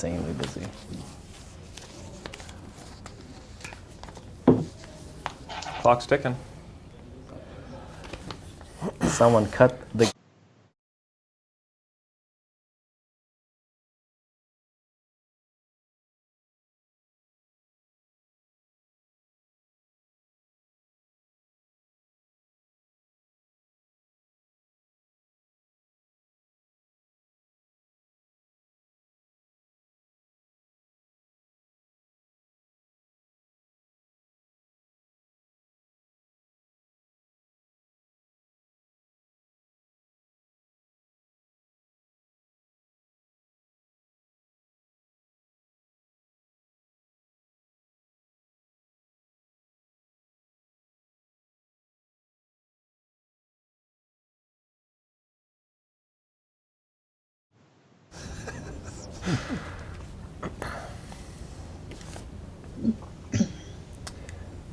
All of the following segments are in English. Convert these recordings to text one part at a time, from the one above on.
insanely busy. Clock's ticking. Someone cut the...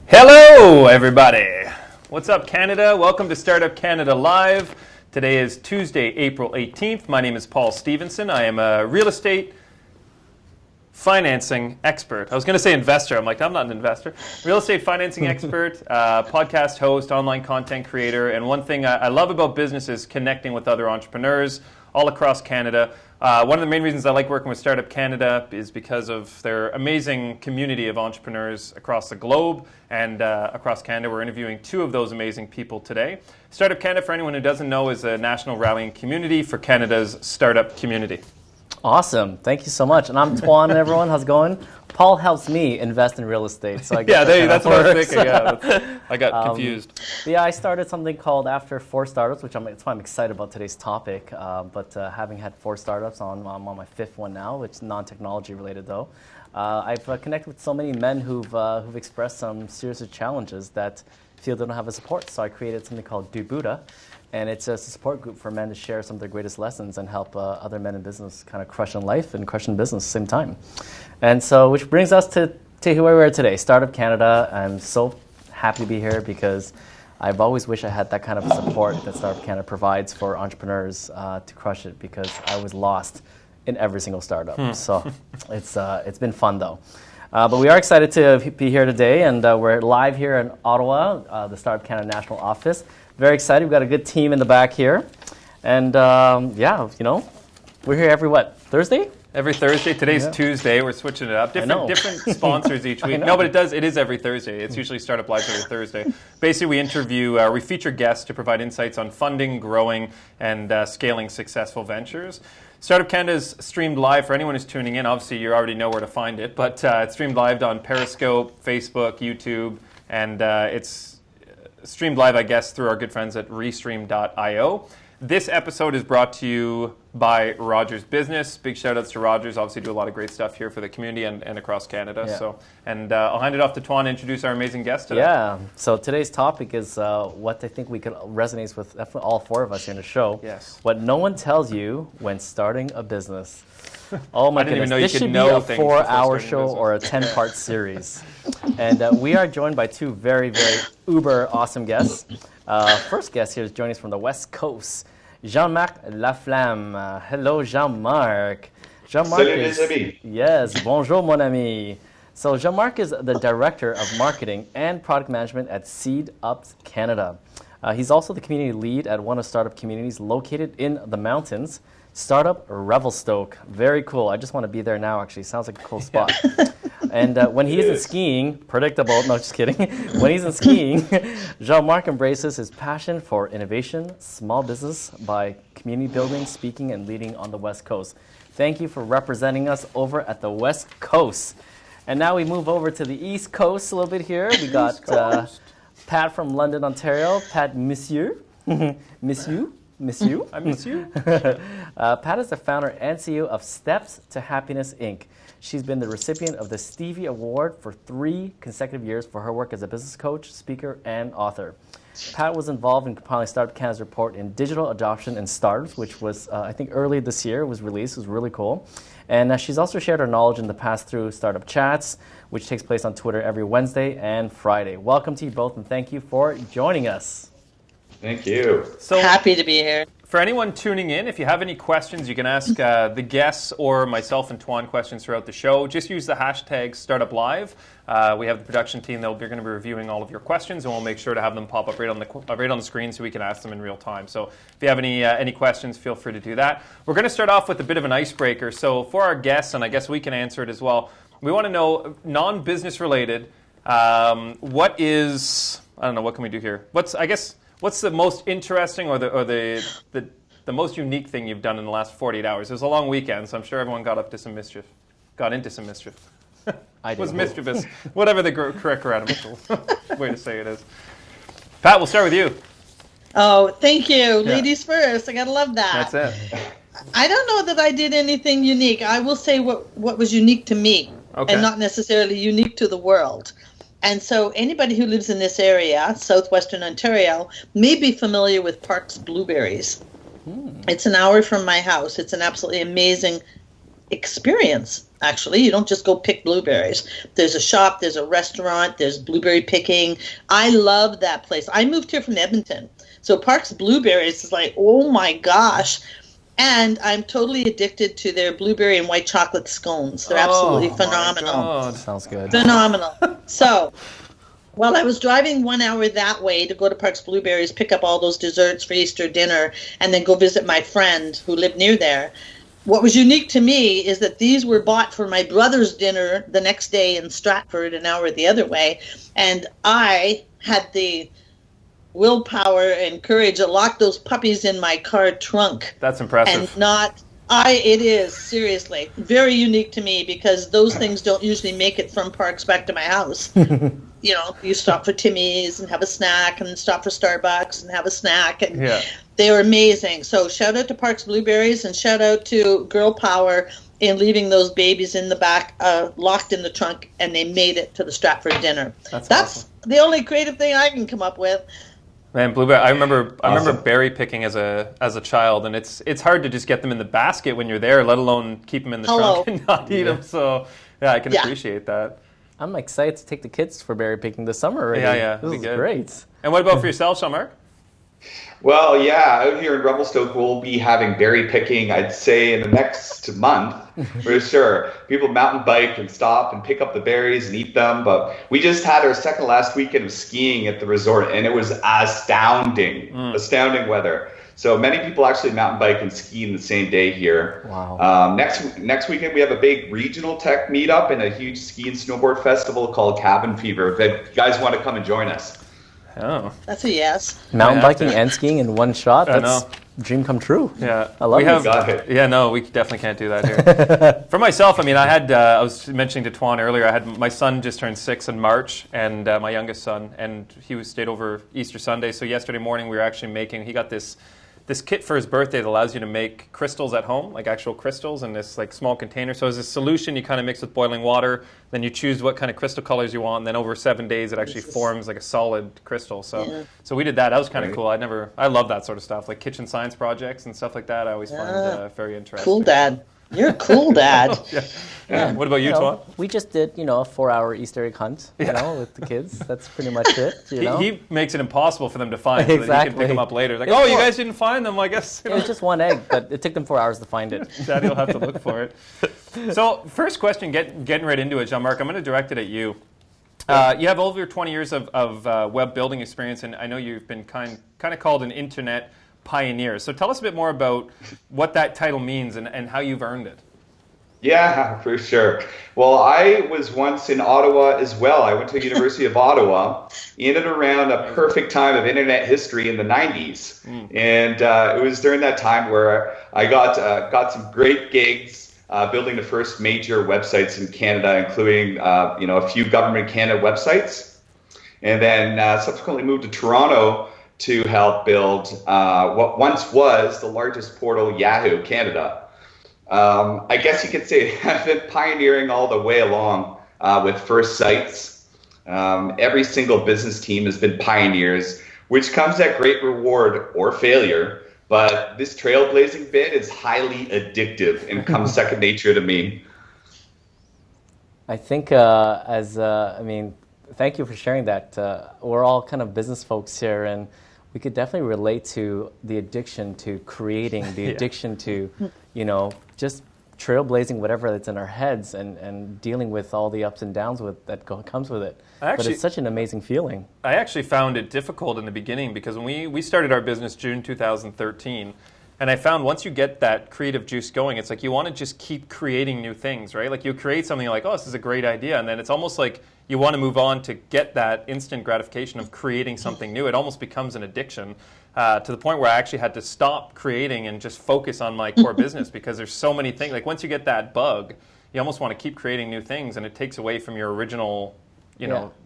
Hello, everybody. What's up, Canada? Welcome to Startup Canada Live. Today is Tuesday, April 18th. My name is Paul Stevenson. I am a real estate financing expert. I was going to say investor. I'm like, I'm not an investor. Real estate financing expert, podcast host, online content creator. And one thing I love about business is connecting with other entrepreneurs all across Canada. One of the main reasons I like working with Startup Canada is because of their amazing community of entrepreneurs across the globe and across Canada. We're interviewing two of those amazing people today. Startup Canada, for anyone who doesn't know, is a national rallying community for Canada's startup community. Awesome. Thank you so much. And I'm Tuan, everyone. How's it going? Paul helps me invest in real estate. So I guess that's what I was thinking. Yeah, I got confused. Yeah, I started something called After 4 Startups, that's why I'm excited about today's topic. But having had 4 startups, I'm on my 5th one now, which is non-technology related though. I've connected with so many men who've expressed some serious challenges that feel they don't have a support. So I created something called Do Buddha. And it's a support group for men to share some of their greatest lessons and help other men in business kind of crush in life and crush in business at the same time. And so, which brings us to where we are today, Startup Canada. I'm so happy to be here because I've always wished I had that kind of support that Startup Canada provides for entrepreneurs to crush it, because I was lost in every single startup. So it's been fun though. But we are excited to be here today, and we're live here in Ottawa, the Startup Canada National Office. Very excited. We've got a good team in the back here. And yeah, we're here every Thursday? Every Thursday. Today's Tuesday. We're switching it up. Different sponsors each week. No, but it is every Thursday. It's usually Startup Live every Thursday. Basically, we feature guests to provide insights on funding, growing, and scaling successful ventures. Startup Canada is streamed live for anyone who's tuning in. Obviously, you already know where to find it, but it's streamed live on Periscope, Facebook, YouTube, and it's streamed live, I guess, through our good friends at Restream.io. This episode is brought to you by Rogers Business. Big shout outs to Rogers. Obviously do a lot of great stuff here for the community and across Canada. Yeah. I'll hand it off to Tuan to introduce our amazing guest today. Yeah, so today's topic is what I think we could resonate with all 4 of us here in the show. Yes. What no one tells you when starting a business. Oh my goodness, this should be a 4-hour show or a 10-part series. And we are joined by 2 very, very uber awesome guests. First guest here is joining us from the West Coast, Jean-Marc Laflamme. Hello, Jean-Marc. Jean-Marc Salut les amis. Yes, bonjour mon ami. So Jean-Marc is the Director of Marketing and Product Management at Seed Ups Canada. He's also the community lead at one of startup communities located in the mountains, Startup Revelstoke. Very cool. I just want to be there now, actually. Sounds like a cool spot. And when he isn't skiing, predictable, no, just kidding. When he's in skiing, Jean-Marc embraces his passion for innovation, small business by community building, speaking, and leading on the West Coast. Thank you for representing us over at the West Coast. And now we move over to the East Coast a little bit here. We got Pat from London, Ontario. Pat, Monsieur. Monsieur. I miss you. Pat is the founder and CEO of Steps to Happiness, Inc. She's been the recipient of the Stevie Award for 3 consecutive years for her work as a business coach, speaker, and author. Pat was involved in compiling Startup Canada's report in digital adoption and startups, which was, I think, early this year. It was released. It was really cool. And she's also shared her knowledge in the past through Startup Chats, which takes place on Twitter every Wednesday and Friday. Welcome to you both, and thank you for joining us. Thank you. So happy to be here. for anyone tuning in, if you have any questions, you can ask the guests or myself and Tuan questions throughout the show. Just use the hashtag StartUpLive. We have the production team that are going to be reviewing all of your questions, and we'll make sure to have them pop up right on the screen so we can ask them in real time. So if you have any questions, feel free to do that. We're going to start off with a bit of an icebreaker. So for our guests, and I guess we can answer it as well, we want to know, non-business related, what is, I don't know, what can we do here? What's the most interesting or the most unique thing you've done in the last 48 hours? It was a long weekend, so I'm sure everyone got into some mischief. I did. Was mischievous, whatever the correct grammatical way to say it is. Pat, we'll start with you. Oh, thank you. Yeah. Ladies first. I gotta love that. That's it. I don't know that I did anything unique. I will say what was unique to me, Okay. and not necessarily unique to the world. And so anybody who lives in this area, southwestern Ontario, may be familiar with Park's Blueberries. It's an hour from my house. It's an absolutely amazing experience, actually. You don't just go pick blueberries. There's a shop, there's a restaurant, there's blueberry picking. I love that place. I moved here from Edmonton. So Park's Blueberries is like, oh my gosh. And I'm totally addicted to their blueberry and white chocolate scones. They're absolutely phenomenal. Sounds good. Phenomenal. So while I was driving 1 hour that way to go to Park's Blueberries, pick up all those desserts for Easter dinner, and then go visit my friend who lived near there, what was unique to me is that these were bought for my brother's dinner the next day in Stratford, an hour the other way, and I had the willpower and courage to lock those puppies in my car trunk. That's impressive. And it is, seriously, very unique to me because those things don't usually make it from Parks back to my house. You know, you stop for Timmy's and have a snack, and stop for Starbucks and have a snack. And Yeah. they were amazing. So shout out to Parks Blueberries, and shout out to Girl Power in leaving those babies in the back, locked in the trunk, and they made it to the Stratford dinner. That's awesome. The only creative thing I can come up with. Man, blueberry. I remember berry picking as a child, and it's hard to just get them in the basket when you're there, let alone keep them in the trunk and not eat them. So yeah, I can appreciate that. I'm excited to take the kids for berry picking this summer already. Yeah, This is good. great. And what about for yourself, Jean-Marc? Well, yeah, out here in Revelstoke, we'll be having berry picking, I'd say, in the next month, for sure. People mountain bike and stop and pick up the berries and eat them. But we just had our second last weekend of skiing at the resort, and it was astounding weather. So many people actually mountain bike and ski in the same day here. Wow. Next weekend, we have a big regional tech meetup and a huge ski and snowboard festival called Cabin Fever. If you guys want to come and join us. Oh. That's a yes. Mountain biking and skiing in one shot. I That's know. dream come true. Yeah, I love it. Got it. Yeah, no, we definitely can't do that here. For myself, I mean, I was mentioning to Tuan earlier, I had my son just turned 6 in March, and my youngest son, and he stayed over Easter Sunday. So yesterday morning, we were actually he got this kit for his birthday that allows you to make crystals at home, like actual crystals in this like small container. So as a solution, you kind of mix with boiling water, then you choose what kind of crystal colors you want, and then over 7 days, it actually forms like a solid crystal. So we did that. That was kind of cool. I love that sort of stuff, like kitchen science projects and stuff like that. I always find very interesting. Cool dad. You're a cool dad. Yeah. What about you, Tuan? We just did, a 4-hour Easter egg hunt, with the kids. That's pretty much it. He makes it impossible for them to find so that you can pick them up later. Like, oh, you guys didn't find them, I guess. It was just one egg, but it took them 4 hours to find it. Daddy will have to look for it. So, first question, getting right into it, Jean-Marc, I'm going to direct it at you. You have over 20 years of web building experience, and I know you've been kind of called an internet pioneer. So tell us a bit more about what that title means and how you've earned it. Yeah, for sure. Well, I was once in Ottawa as well. I went to the University of Ottawa in and around a perfect time of internet history in the 90s. And it was during that time where I got some great gigs building the first major websites in Canada, including a few Government Canada websites. And then subsequently moved to Toronto to help build what once was the largest portal, Yahoo Canada. I guess you could say I've been pioneering all the way along with first sites. Every single business team has been pioneers, which comes at great reward or failure. But this trailblazing bit is highly addictive and comes second nature to me. I think thank you for sharing that. We're all kind of business folks here, and we could definitely relate to the addiction to creating, the addiction to, just trailblazing whatever that's in our heads and dealing with all the ups and downs comes with it. But it's such an amazing feeling. I actually found it difficult in the beginning because when we started our business June 2013, and I found once you get that creative juice going, it's like you want to just keep creating new things, right? Like you create something like, oh, this is a great idea, and then it's almost like you want to move on to get that instant gratification of creating something new. It almost becomes an addiction to the point where I actually had to stop creating and just focus on my core business because there's so many things. Like once you get that bug, you almost want to keep creating new things, and it takes away from your original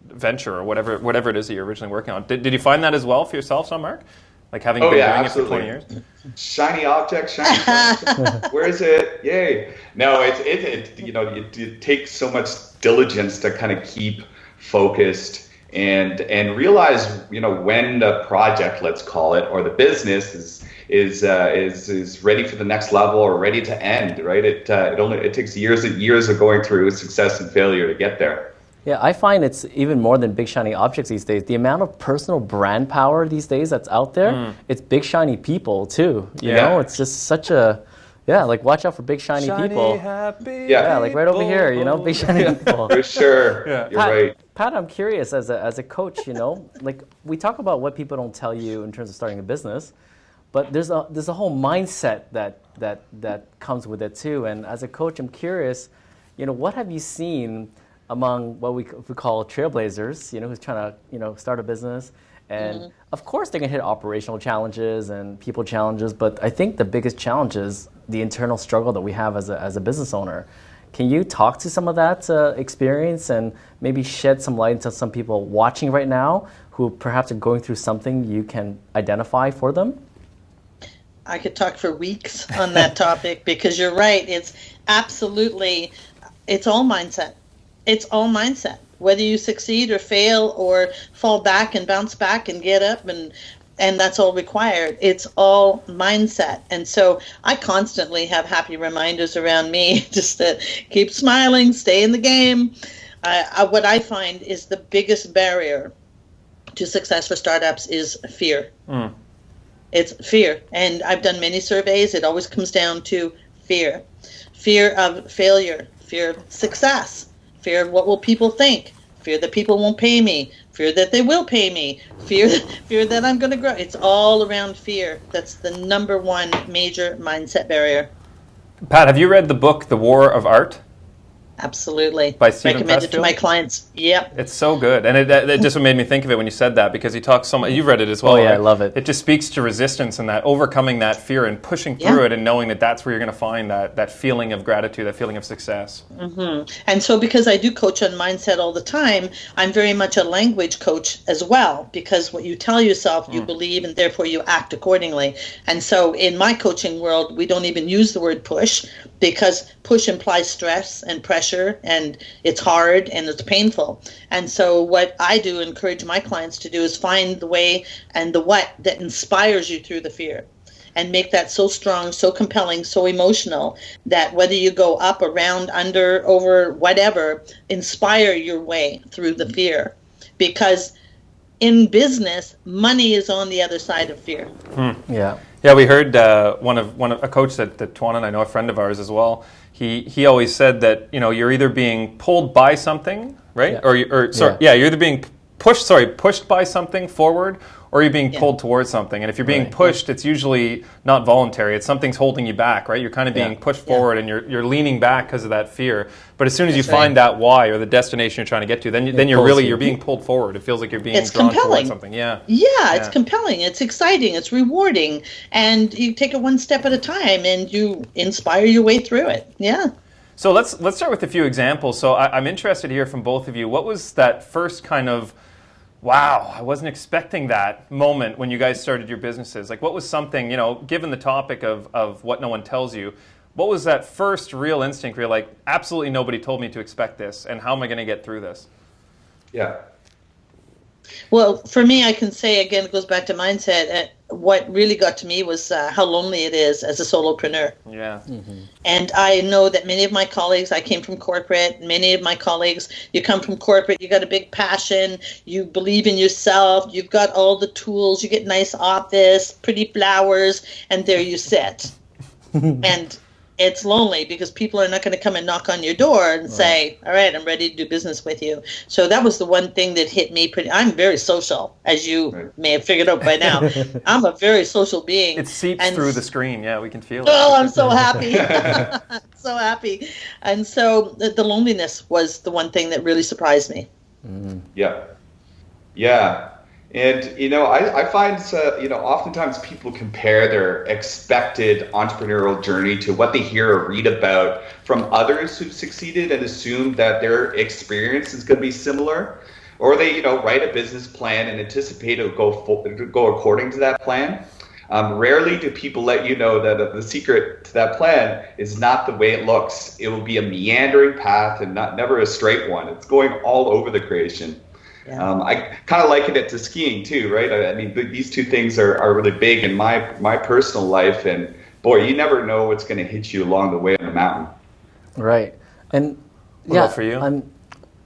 venture or whatever it is that you're originally working on. Did you find that as well for yourself, Mark? Like having been doing absolutely. it for 20 years? Shiny object, shiny object. Where is it? Yay. No, it takes so much diligence to kind of keep focused and realize, when the project, let's call it, or the business is ready for the next level or ready to end, right? It takes years and years of going through success and failure to get there. Yeah, I find it's even more than big shiny objects these days. The amount of personal brand power these days that's out there, it's big shiny people too. You know, it's just such a, like watch out for big shiny people. Happy like right over here, big shiny people. For sure, you're right. Pat, I'm curious as a coach, like we talk about what people don't tell you in terms of starting a business, but there's a whole mindset that comes with it too. And as a coach, I'm curious, what have you seen among what we call trailblazers, who's trying to, start a business. And of course they can hit operational challenges and people challenges, but I think the biggest challenge is the internal struggle that we have as a business owner. Can you talk to some of that experience and maybe shed some light into some people watching right now who perhaps are going through something you can identify for them? I could talk for weeks on that topic because you're right. It's all mindset. It's all mindset. Whether you succeed or fail or fall back and bounce back and get up and that's all required. It's all mindset. And so I constantly have happy reminders around me just to keep smiling, stay in the game. What I find is the biggest barrier to success for startups is fear. It's fear. And I've done many surveys. It always comes down to fear. Fear of failure, fear of success. Fear of what will people think, fear that people won't pay me, fear that they will pay me, fear that I'm going to grow. It's all around fear. That's the number one major mindset barrier. Pat, have you read the book, The War of Art? Absolutely. By Stephen Recommended Pressfield? to my clients. Yep. It's so good. And it just made me think of it when you said that because he talks so much. You've read it as well. Oh, yeah, right? I love it. It just speaks to resistance and that overcoming that fear and pushing through it and knowing that that's where you're going to find that feeling of gratitude, that feeling of success. And so because I do coach on mindset all the time, I'm very much a language coach as well because what you tell yourself, you believe, and therefore you act accordingly. And so in my coaching world, we don't even use the word push because push implies stress and pressure and it's hard and it's painful. And so what I do encourage my clients to do is find the way and the what that inspires you through the fear and make that so strong, so compelling, so emotional that whether you go up, around, under, over, whatever, inspire your way through the fear. Because in business, money is on the other side of fear. Yeah, we heard one of a coach that Tuan and I know, a friend of ours as well. He always said that you're either being pulled by something, right? You're either being pushed by something forward, or you're being pulled towards something. And if you're being pushed, it's usually not voluntary. It's something's holding you back, right? You're kind of being pushed forward, and you're leaning back because of that fear. But as soon as you find that why or the destination you're trying to get to, then you're being pulled forward. It feels like you're being drawn towards something. It's compelling. It's exciting. It's rewarding, and you take it one step at a time, and you inspire your way through it. Yeah. So let's start with a few examples. So I'm interested to hear from both of you. What was that first kind of wow, I wasn't expecting that moment when you guys started your businesses? Like, what was something, given the topic of what no one tells you, what was that first real instinct where you're like, absolutely nobody told me to expect this, and how am I going to get through this? Yeah. Well, for me, I can say, again, it goes back to mindset. What really got to me was how lonely it is as a solopreneur. Yeah. Mm-hmm. And I know that many of my colleagues, I came from corporate, many of my colleagues, you come from corporate, you got a big passion, you believe in yourself, you've got all the tools, you get nice office, pretty flowers, and there you sit. And it's lonely because people are not going to come and knock on your door and say, all right, I'm ready to do business with you. So that was the one thing that hit me pretty. I'm very social, as you may have figured out by now. I'm a very social being. It seeps through the screen. Yeah, we can feel it. Oh, I'm so happy. So happy. And so the loneliness was the one thing that really surprised me. Yeah. Yeah. And, I find, oftentimes people compare their expected entrepreneurial journey to what they hear or read about from others who've succeeded and assume that their experience is going to be similar. Or they, write a business plan and anticipate it will go according to that plan. Rarely do people let you know that the secret to that plan is not the way it looks. It will be a meandering path and never a straight one. It's going all over the creation. Yeah. I kind of liken it to skiing too, right? I mean, these two things are really big in my personal life, and boy, you never know what's going to hit you along the way on the mountain. Right, and what about for you?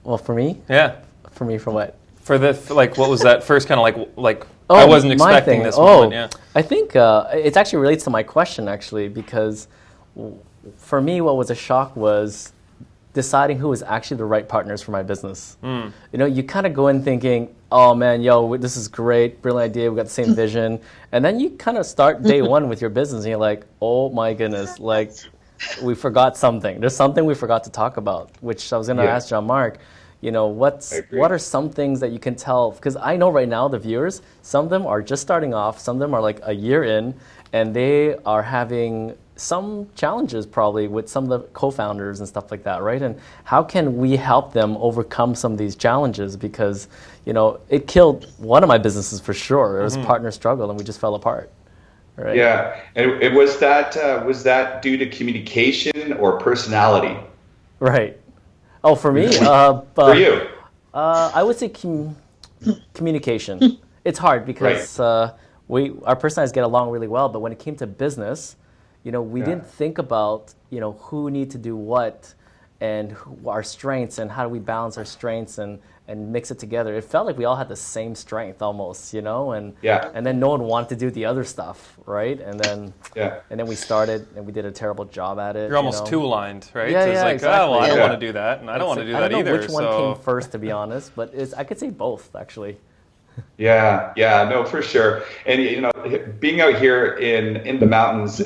Well, for me, for me, for what? What was that first kind of like? Oh, I wasn't expecting this moment. Yeah, I think it actually relates to my question actually, because for me, what was a shock was deciding who was actually the right partners for my business. You kind of go in thinking, oh man, this is great, brilliant idea, we got the same vision. And then you kind of start day one with your business and you're like, oh my goodness, like we forgot something. There's something we forgot to talk about, which I was going to ask Jean-Marc, what are some things that you can tell? Because I know right now the viewers, some of them are just starting off, some of them are like a year in, and they are having some challenges probably with some of the co-founders and stuff like that, right? And how can we help them overcome some of these challenges? Because, it killed one of my businesses for sure. It was partner struggle and we just fell apart. Right? Yeah, and was that due to communication or personality? Right. Oh, for me? For you? I would say communication. It's hard because our personalities get along really well, but when it came to business, we didn't think about, who need to do what and our strengths and how do we balance our strengths and mix it together. It felt like we all had the same strength almost, and then no one wanted to do the other stuff, right? And then we started and we did a terrible job at it. You're almost too aligned, right? Yeah, so it's like, exactly. oh, well, I don't want to do that, and I don't want to do that either. I don't know which one came first, to be honest, but I could say both, actually. Yeah, no, for sure. And being out here in the mountains,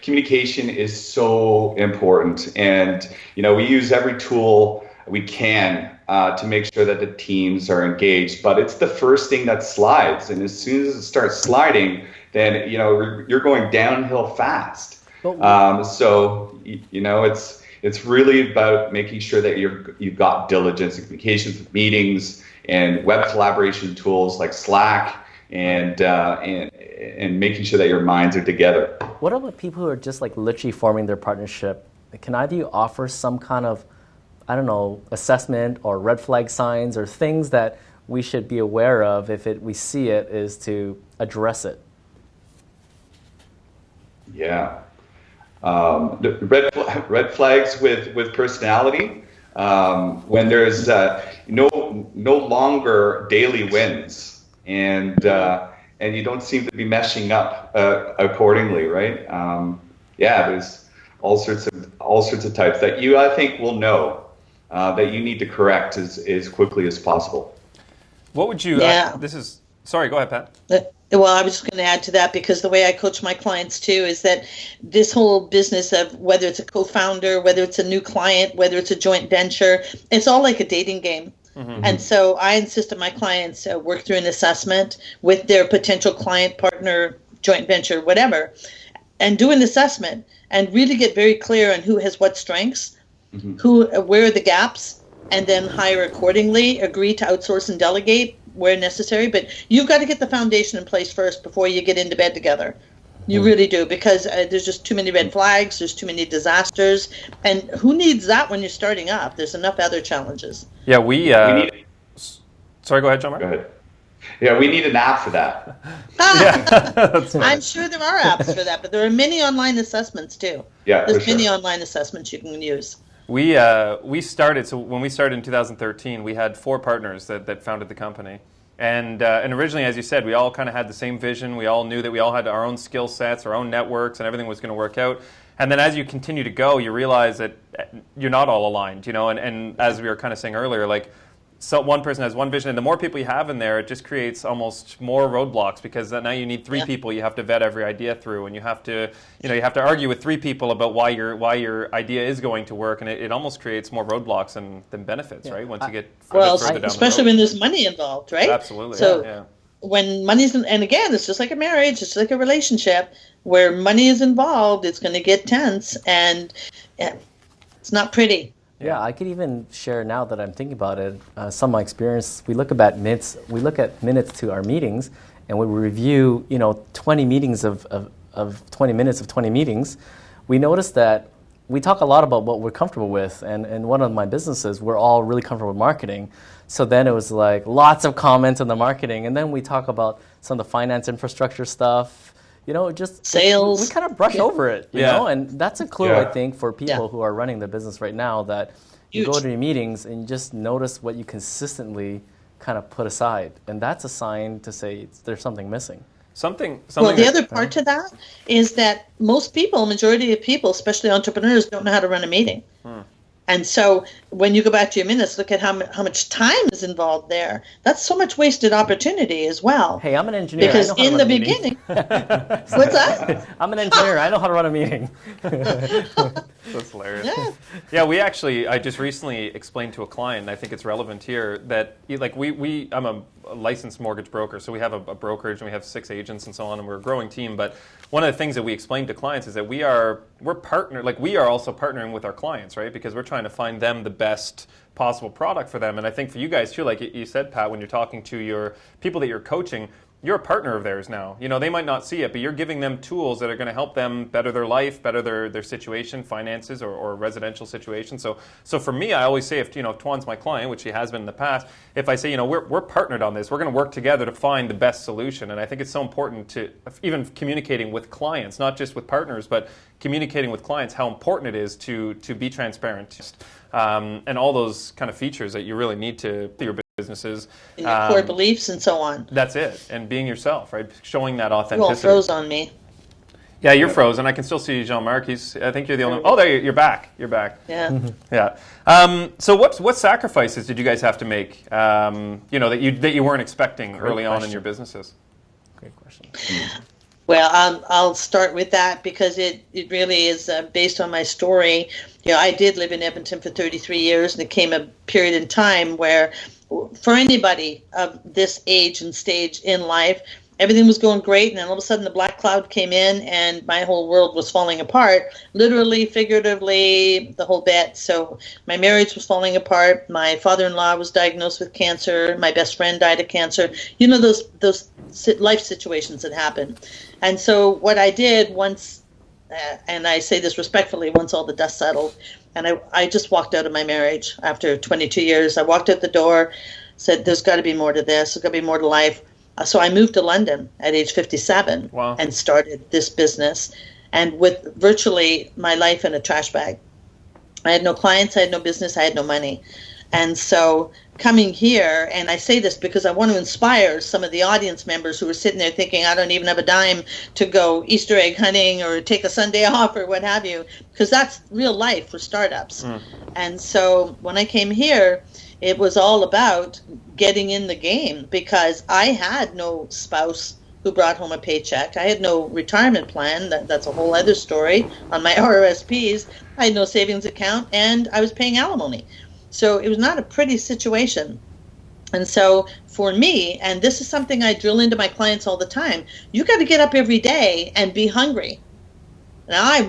communication is so important. And we use every tool we can to make sure that the teams are engaged. But it's the first thing that slides, and as soon as it starts sliding, then you're going downhill fast. So it's really about making sure that you've got diligence and communications with meetings and web collaboration tools like Slack, and making sure that your minds are together. What about people who are just like literally forming their partnership? Can either you offer some kind of, assessment or red flag signs or things that we should be aware of if we see it, is to address it? Yeah. The red flags with personality. When there's no longer daily wins, and you don't seem to be meshing up accordingly, right? There's all sorts of types that I think will know that you need to correct as quickly as possible. What would you? Sorry, go ahead, Pat. Well, I was just going to add to that, because the way I coach my clients too is that this whole business of whether it's a co-founder, whether it's a new client, whether it's a joint venture, it's all like a dating game. Mm-hmm. And so I insist that my clients work through an assessment with their potential client, partner, joint venture, whatever, and do an assessment and really get very clear on who has what strengths, where are the gaps, and then hire accordingly, agree to outsource and delegate where necessary. But you've got to get the foundation in place first before you get into bed together. You really do, because there's just too many red flags, there's too many disasters, and who needs that when you're starting up? There's enough other challenges. Yeah, sorry, go ahead, Jean-Marc. Go ahead. Yeah, we need an app for that. I'm sure there are apps for that, but there are many online assessments too. Yeah, there's for many sure. online assessments you can use. We started, so when we started in 2013, we had 4 partners that founded the company. And originally, as you said, we all kind of had the same vision. We all knew that we all had our own skill sets, our own networks, and everything was going to work out. And then as you continue to go, you realize that you're not all aligned, you know, and as we were kind of saying earlier, like, so one person has one vision, and the more people you have in there, it just creates almost more roadblocks, because now you need 3 people. You have to vet every idea through, and you have to argue with 3 people about why your idea is going to work, and it almost creates more roadblocks than benefits, right? Once you get further down especially the road. when there's money involved, right? Absolutely. So when money's and again, it's just like a marriage, it's like a relationship where money is involved. It's going to get tense, and it's not pretty. Yeah, I could even share now that I'm thinking about it. Some of my experience. We look at minutes. We look at minutes to our meetings, and when we review, 20 meetings of 20 minutes of 20 meetings, we notice that we talk a lot about what we're comfortable with. And one of my businesses, we're all really comfortable with marketing. So then it was like lots of comments on the marketing, and then we talk about some of the finance infrastructure stuff. Just sales. We kind of brush over it, you know, and that's a clue, I think, for people who are running their business right now, that you go to your meetings and you just notice what you consistently kind of put aside, and that's a sign to say there's something missing. Well, the other part to that is that most people, majority of people, especially entrepreneurs, don't know how to run a meeting. And so when you go back to your minutes, look at how much time is involved there. That's so much wasted opportunity as well. Hey, I'm an engineer. Because in the beginning, what's that? I'm an engineer. I know how to run a meeting. That's hilarious. Yeah, I just recently explained to a client, and I think it's relevant here, that I'm a licensed mortgage broker, so we have a brokerage and we have 6 agents and so on, and we're a growing team. But one of the things that we explain to clients is that we are also partnering with our clients, right? Because we're trying to find them the best possible product for them. And I think for you guys too, like you said, Pat, when you're talking to your people that you're coaching, you're a partner of theirs now. They might not see it, but you're giving them tools that are going to help them better their life, better their situation, finances, or residential situation. So for me, I always say, if Tuan's my client, which he has been in the past, if I say, we're partnered on this, we're going to work together to find the best solution. And I think it's so important to even communicating with clients, not just with partners, but communicating with clients, how important it is to be transparent, and all those kind of features that you really need to your businesses. And your core beliefs and so on. That's it. And being yourself, right? Showing that authenticity. You all froze on me. Yeah, you're frozen. I can still see Jean-Marc. I think you're the only. Oh, there you're back. You're back. Yeah. Yeah. So what sacrifices did you guys have to make? That you weren't expecting early on in your businesses. Great question. Well, I'll start with that because it really is based on my story. I did live in Edmonton for 33 years, and it came a period in time where, for anybody of this age and stage in life, everything was going great, and then all of a sudden the black cloud came in, and my whole world was falling apart, literally, figuratively, the whole bit. So my marriage was falling apart. My father-in-law was diagnosed with cancer. My best friend died of cancer. Those life situations that happen. And so what I did once, and I say this respectfully, once all the dust settled, and I just walked out of my marriage after 22 years. I walked out the door, said, there's got to be more to this. There's got to be more to life. So I moved to London at age 57 and started this business, and with virtually my life in a trash bag. I had no clients, I had no business, I had no money. And so coming here, and I say this because I want to inspire some of the audience members who are sitting there thinking, I don't even have a dime to go Easter egg hunting or take a Sunday off or what have you, because that's real life for startups. And so when I came here, it was all about getting in the game because I had no spouse who brought home a paycheck. I had no retirement plan. That's a whole other story. On my RRSPs, I had no savings account, and I was paying alimony. So it was not a pretty situation. And so for me, and this is something I drill into my clients all the time, you got to get up every day and be hungry. Now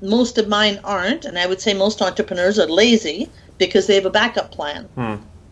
most of mine aren't, and I would say most entrepreneurs are lazy because they have a backup plan.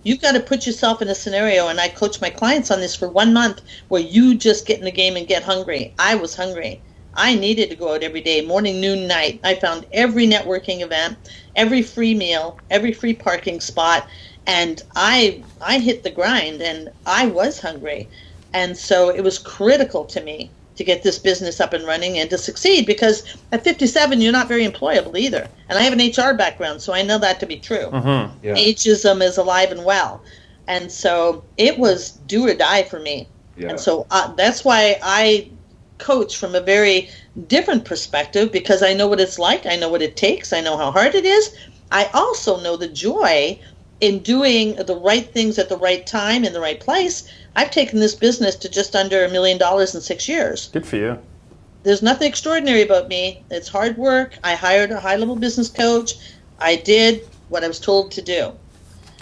You've got to put yourself in a scenario, and I coach my clients on this for 1 month, where you just get in the game and get hungry. I was hungry. I needed to go out every day, morning, noon, night. I found every networking event, every free meal, every free parking spot, And I hit the grind, and I was hungry. And so it was critical to me to get this business up and running and to succeed, because at 57, you're not very employable either. And I have an HR background, so I know that to be true. Yeah. Ageism is alive and well. And so it was do or die for me. Yeah. And so that's why I coach from a very different perspective, because I know what it's like. I know what it takes. I know how hard it is. I also know the joy in doing the right things at the right time in the right place. I've taken this business to just under $1 million in 6 years. Good for you. There's nothing extraordinary about me. It's hard work. I hired a high-level business coach. I did what I was told to do.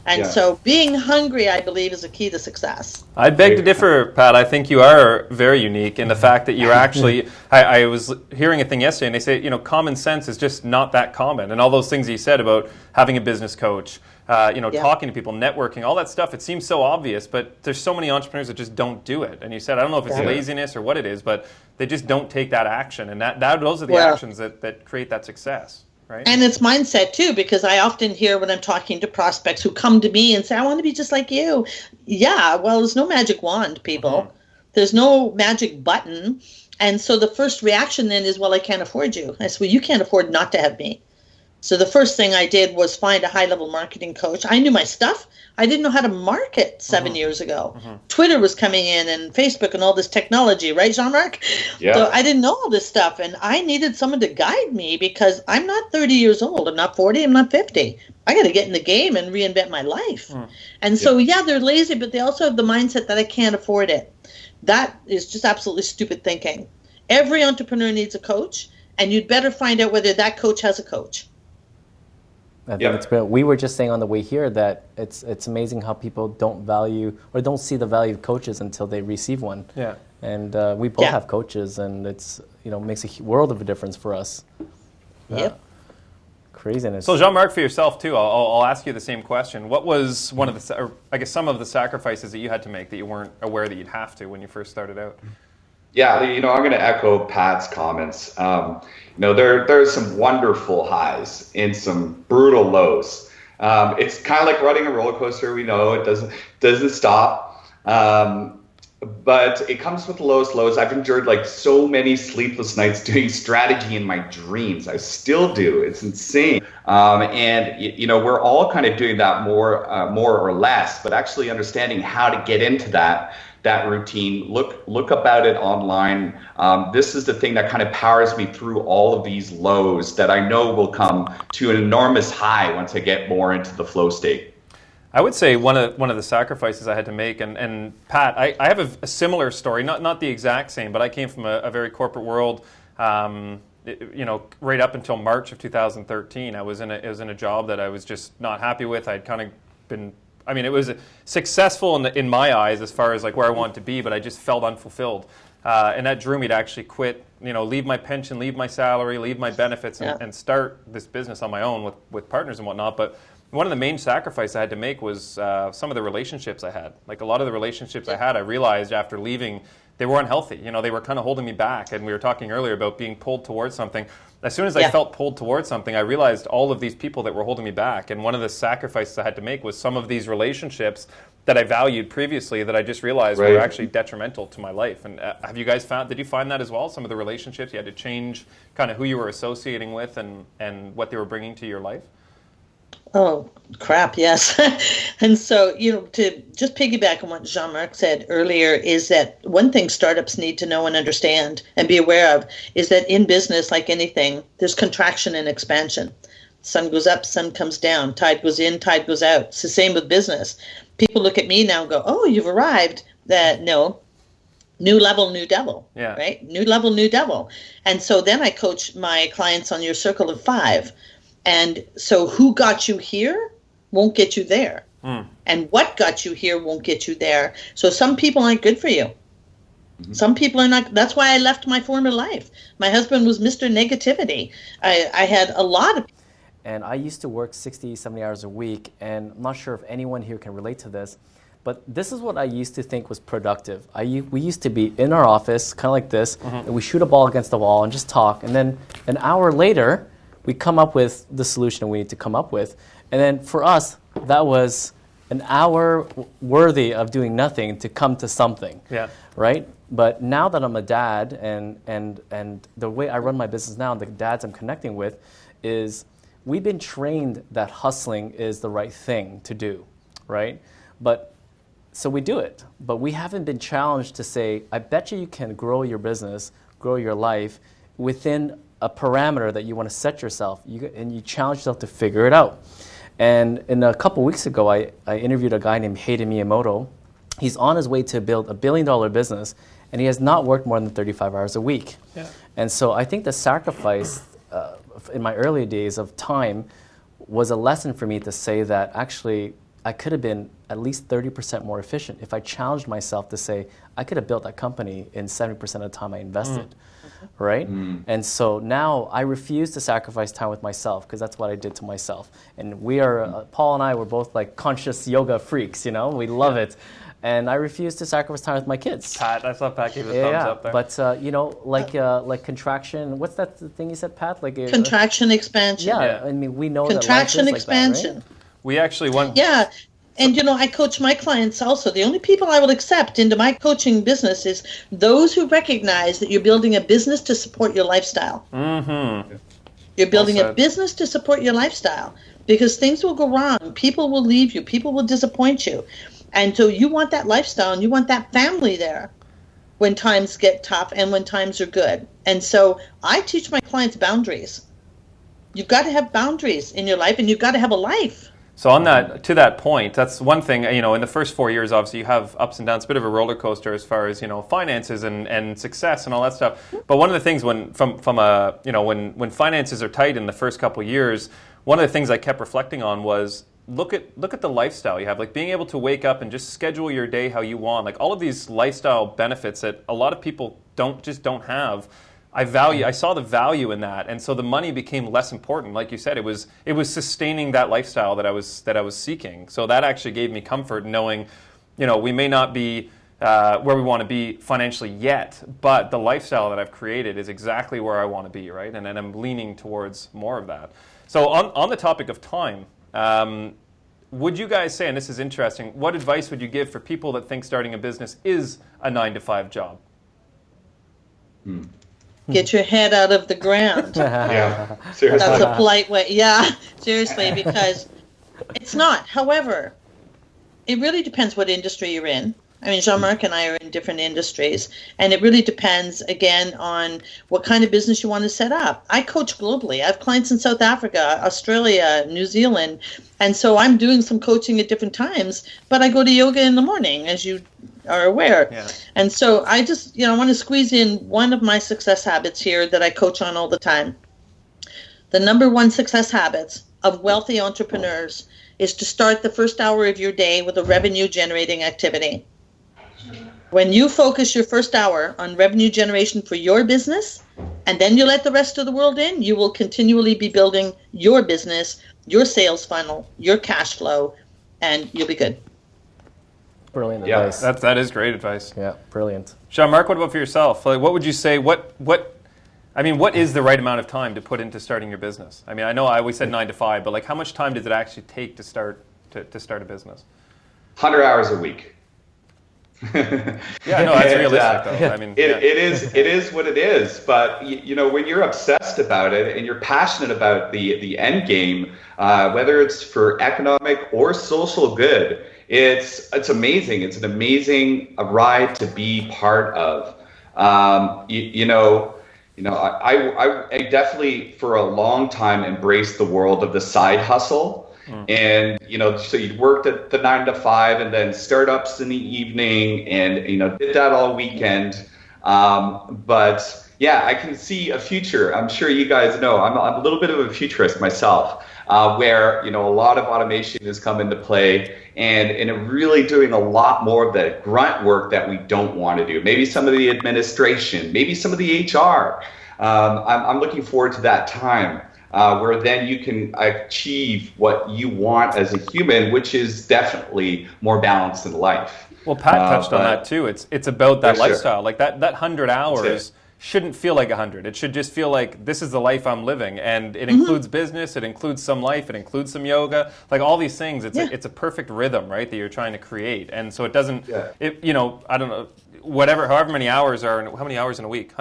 And so being hungry, I believe, is a key to success. I beg to differ, Pat. I think you are very unique in the fact that you're actually, I was hearing a thing yesterday, and they say, common sense is just not that common. And all those things you said about having a business coach, talking to people, networking, all that stuff, it seems so obvious, but there's so many entrepreneurs that just don't do it. And you said, I don't know if it's laziness or what it is, but they just don't take that action. And those are the actions that create that success. Right. And it's mindset too, because I often hear when I'm talking to prospects who come to me and say, I want to be just like you. Yeah, well, there's no magic wand, people. There's no magic button. And so the first reaction then is, well, I can't afford you. I said, well, you can't afford not to have me. So the first thing I did was find a high-level marketing coach. I knew my stuff. I didn't know how to market 7 years ago. Twitter was coming in and Facebook and all this technology, right, Jean-Marc? Yeah. So I didn't know all this stuff, and I needed someone to guide me, because I'm not 30 years old. I'm not 40. I'm not 50. I got to get in the game and reinvent my life. And so, they're lazy, but they also have the mindset that I can't afford it. That is just absolutely stupid thinking. Every entrepreneur needs a coach, and you'd better find out whether that coach has a coach. I think it's brilliant. We were just saying on the way here that it's amazing how people don't value or don't see the value of coaches until they receive one. Yeah. And we both have coaches, and it's makes a world of a difference for us. Yep. Craziness. So Jean-Marc, for yourself too, I'll ask you the same question. What was one of the, or I guess some of the sacrifices that you had to make that you weren't aware that you'd have to when you first started out? Yeah, I'm going to echo Pat's comments. There's some wonderful highs and some brutal lows. It's kind of like riding a roller coaster. We know it doesn't stop, but it comes with the lowest lows. I've endured so many sleepless nights doing strategy in my dreams. I still do. It's insane. We're all kind of doing that more or less, but actually understanding how to get into that routine, look about it online. This is the thing that kind of powers me through all of these lows that I know will come to an enormous high once I get more into the flow state. I would say one of the sacrifices I had to make, and Pat, I have a similar story, not the exact same, but I came from a very corporate world. Right up until March of 2013, I was in a job that I was just not happy with. I'd kind of been. It was successful in my eyes as far as where I wanted to be, but I just felt unfulfilled. And that drew me to actually quit, leave my pension, leave my salary, leave my benefits, and start this business on my own with partners and whatnot. But one of the main sacrifices I had to make was some of the relationships I had. A lot of the relationships I had, I realized after leaving, they were unhealthy. They were kind of holding me back. And we were talking earlier about being pulled towards something. As soon as I felt pulled towards something, I realized all of these people that were holding me back. And one of the sacrifices I had to make was some of these relationships that I valued previously that I just realized were actually detrimental to my life. And have you guys did you find that as well? Some of the relationships you had to change kind of who you were associating with and what they were bringing to your life? Oh, crap, yes. And so, to just piggyback on what Jean-Marc said earlier, is that one thing startups need to know and understand and be aware of is that in business, like anything, there's contraction and expansion. Sun goes up, sun comes down, tide goes in, tide goes out. It's the same with business. People look at me now and go, oh, you've arrived. No. New level, new devil, right? New level, new devil. And so then I coach my clients on your circle of 5. And so who got you here won't get you there. And what got you here won't get you there. So some people aren't good for you. Some people are not. That's why I left my former life. My husband was Mr. Negativity. I had a lot of. And I used to work 60, 70 hours a week. And I'm not sure if anyone here can relate to this. But this is what I used to think was productive. We used to be in our office, kind of like this, and we shoot a ball against the wall and just talk. And then an hour later, we come up with the solution we need to come up with. And then for us, that was an hour worthy of doing nothing to come to something. Yeah. Right? But now that I'm a dad and the way I run my business now and the dads I'm connecting with is we've been trained that hustling is the right thing to do, right? But so we do it, but we haven't been challenged to say, I bet you can grow your business, grow your life within a parameter that you want to set yourself, and you challenge yourself to figure it out. And in a couple weeks ago, I interviewed a guy named Hayden Miyamoto. He's on his way to build $1 billion business, and he has not worked more than 35 hours a week. Yeah. And so I think the sacrifice in my early days of time was a lesson for me to say that actually I could have been at least 30% more efficient if I challenged myself to say I could have built that company in 70% of the time I invested. Right? And so now I refuse to sacrifice time with myself because that's what I did to myself. And we are, Paul and I were both like conscious yoga freaks, you know, we love it. And I refuse to sacrifice time with my kids. Pat, I saw Pat give a thumbs up there. But you know, like contraction. What's that thing you said, Pat? Like contraction, expansion. Yeah, I mean, we know contraction, that life is expansion. like that, right? We actually won. Yeah. And, you know, I coach my clients also. The only people I will accept into my coaching business is those who recognize that you're building a business to support your lifestyle. Mm-hmm. You're building a business to support your lifestyle because things will go wrong. People will leave you. People will disappoint you. And so you want that lifestyle and you want that family there when times get tough and when times are good. And so I teach my clients boundaries. You've got to have boundaries in your life and you've got to have a life. So on that, to that point, that's one thing, you know, in the first 4 years, obviously you have ups and downs, a bit of a roller coaster as far as, you know, finances and success and all that stuff. But one of the things when finances are tight in the first couple of years, one of the things I kept reflecting on was look at the lifestyle you have, like being able to wake up and just schedule your day how you want, like all of these lifestyle benefits that a lot of people don't have. I saw the value in that, and so the money became less important. Like you said, it was sustaining that lifestyle that I was seeking. So that actually gave me comfort knowing, you know, we may not be where we want to be financially yet, but the lifestyle that I've created is exactly where I want to be, right? And I'm leaning towards more of that. So on the topic of time, would you guys say, and this is interesting, what advice would you give for people that think starting a business is a 9-to-5 job? Get your head out of the ground. Yeah, seriously. That's a polite way. Yeah, seriously, because it's not. However, it really depends what industry you're in. I mean, Jean-Marc and I are in different industries, and it really depends, again, on what kind of business you want to set up. I coach globally. I have clients in South Africa, Australia, New Zealand, and so I'm doing some coaching at different times, but I go to yoga in the morning, as you are aware. Yeah. And so I just, you know, I want to squeeze in one of my success habits here that I coach on all the time. The number one success habits of wealthy entrepreneurs is to start the first hour of your day with a revenue-generating activity. When you focus your first hour on revenue generation for your business, and then you let the rest of the world in, you will continually be building your business, your sales funnel, your cash flow, and you'll be good. Brilliant advice. That is great advice. Yeah, brilliant. Jean-Marc, what about for yourself? Like, what would you say? What is the right amount of time to put into starting your business? I mean, I know I always said 9-to-5, but like, how much time does it actually take to start a business? 100 hours a week. Yeah, no, that's realistic though. I mean, it is what it is. But you know, when you're obsessed about it and you're passionate about the end game, whether it's for economic or social good, it's amazing. It's an amazing ride to be part of. I definitely for a long time embraced the world of the side hustle. And, you know, so you worked at the 9-to-5 and then startups in the evening and, you know, did that all weekend. But yeah, I can see a future. I'm sure you guys know I'm a little bit of a futurist myself, where, you know, a lot of automation has come into play and really doing a lot more of the grunt work that we don't want to do. Maybe some of the administration, maybe some of the HR. I'm looking forward to that time. Where then you can achieve what you want as a human, which is definitely more balanced in life. Well, Pat touched on that too. It's about that lifestyle. Sure. Like that 100 hours shouldn't feel like 100. It should just feel like this is the life I'm living, and it includes business, it includes some life, it includes some yoga, like all these things. It's a perfect rhythm, right, that you're trying to create, and so it doesn't. It, you know, I don't know, however many hours are, how many hours in a week?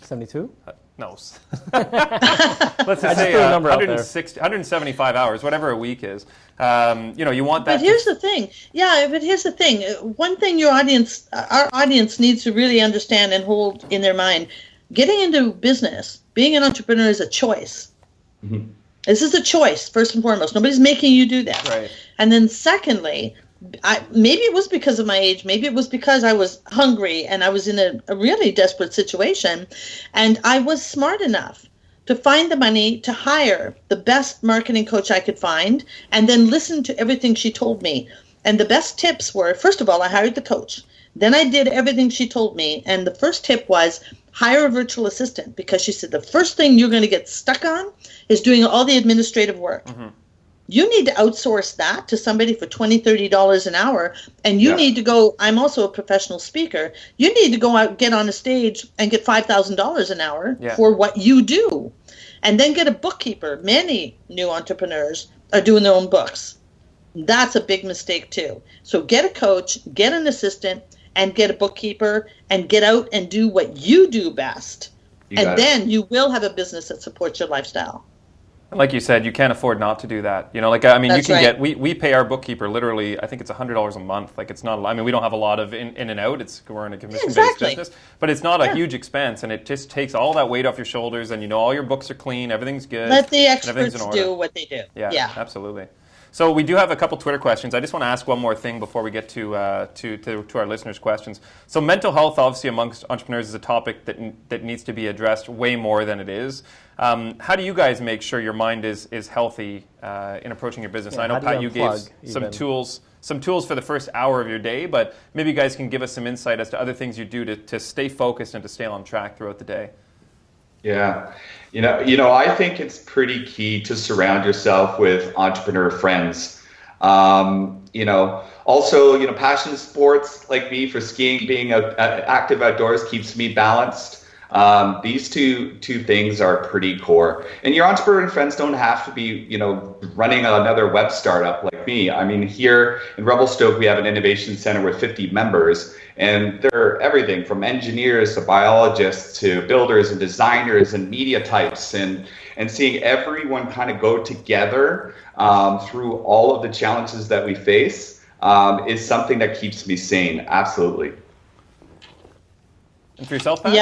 72? No. Let's just say 175 hours, whatever a week is. You know, you want that. But here's the thing. Yeah, but here's the thing. One thing our audience needs to really understand and hold in their mind, getting into business, being an entrepreneur is a choice. Mm-hmm. This is a choice, first and foremost. Nobody's making you do that. Right. And then secondly, maybe it was because of my age. Maybe it was because I was hungry and I was in a really desperate situation. And I was smart enough to find the money to hire the best marketing coach I could find and then listen to everything she told me. And the best tips were, first of all, I hired the coach. Then I did everything she told me. And the first tip was hire a virtual assistant, because she said the first thing you're going to get stuck on is doing all the administrative work. Mm-hmm. You need to outsource that to somebody for $20, $30 an hour. And you need to go, I'm also a professional speaker. You need to go out, get on a stage and get $5,000 an hour for what you do. And then get a bookkeeper. Many new entrepreneurs are doing their own books. That's a big mistake too. So get a coach, get an assistant, and get a bookkeeper, and get out and do what you do best. And then you will have a business that supports your lifestyle. Like you said, you can't afford not to do that. You know, like, I mean, that's you can get, we pay our bookkeeper literally, I think it's $100 a month. Like, it's not, I mean, we don't have a lot of in and out. We're in a commission-based business. But it's not a huge expense, and it just takes all that weight off your shoulders, and you know, all your books are clean, everything's good. Let the experts do what they do. Yeah, absolutely. So we do have a couple Twitter questions. I just want to ask one more thing before we get to our listeners' questions. So mental health, obviously, amongst entrepreneurs is a topic that needs to be addressed way more than it is. How do you guys make sure your mind is healthy in approaching your business? I know, Pat, you gave some tools for the first hour of your day, but maybe you guys can give us some insight as to other things you do to stay focused and to stay on track throughout the day. Yeah. You know, I think it's pretty key to surround yourself with entrepreneur friends. You know, also, you know, passion sports like me for skiing, being active outdoors keeps me balanced. These two things are pretty core. And your entrepreneur friends don't have to be, you know, running another web startup like me. I mean, here in Revelstoke, we have an innovation center with 50 members, and they're everything from engineers to biologists to builders and designers and media types, and seeing everyone kind of go together through all of the challenges that we face is something that keeps me sane. Absolutely. And for yourself, Pat?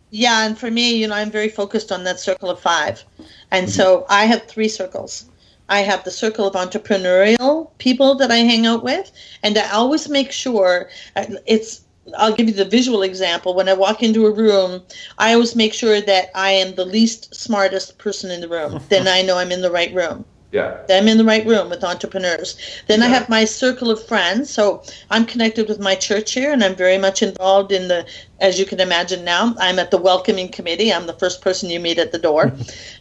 Yeah, and for me, you know, I'm very focused on that circle of 5. And so I have 3 circles. I have the circle of entrepreneurial people that I hang out with, and I always make sure I'll give you the visual example. When I walk into a room, I always make sure that I am the least smartest person in the room. Then I know I'm in the right room. Yeah. I'm in the right room with entrepreneurs. Then I have my circle of friends. So I'm connected with my church here, and I'm very much involved in as you can imagine now, I'm at the welcoming committee. I'm the first person you meet at the door.